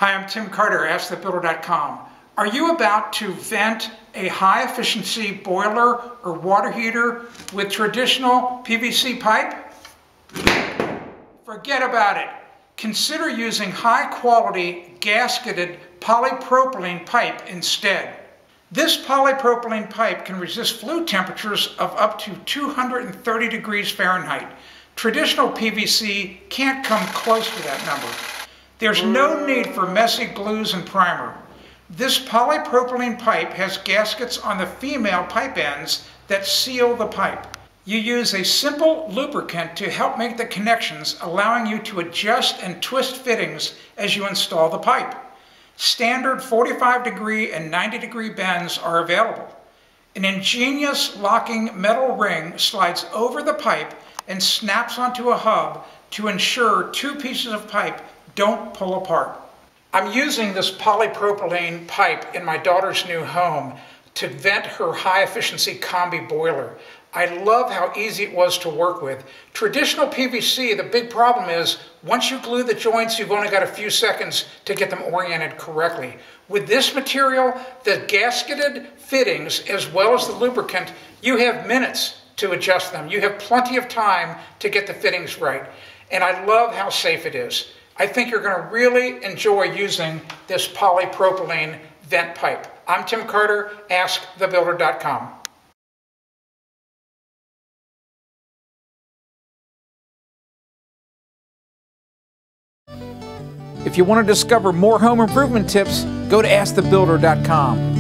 Hi, I'm Tim Carter, AskTheBuilder.com. Are you about to vent a high-efficiency boiler or water heater with traditional PVC pipe? Forget about it. Consider using high-quality gasketed polypropylene pipe instead. This polypropylene pipe can resist flue temperatures of up to 230 degrees Fahrenheit. Traditional PVC can't come close to that number. There's no need for messy glues and primer. This polypropylene pipe has gaskets on the female pipe ends that seal the pipe. You use a simple lubricant to help make the connections, allowing you to adjust and twist fittings as you install the pipe. Standard 45-degree and 90-degree bends are available. An ingenious locking metal ring slides over the pipe and snaps onto a hub to ensure two pieces of pipe don't pull apart. I'm using this polypropylene pipe in my daughter's new home to vent her high-efficiency combi boiler. I love how easy it was to work with. Traditional PVC, the big problem is once you glue the joints, you've only got a few seconds to get them oriented correctly. With this material, the gasketed fittings as well as the lubricant, you have minutes to adjust them. You have plenty of time to get the fittings right. And I love how safe it is. I think you're going to really enjoy using this polypropylene vent pipe. I'm Tim Carter, AskTheBuilder.com. If you want to discover more home improvement tips, go to AskTheBuilder.com.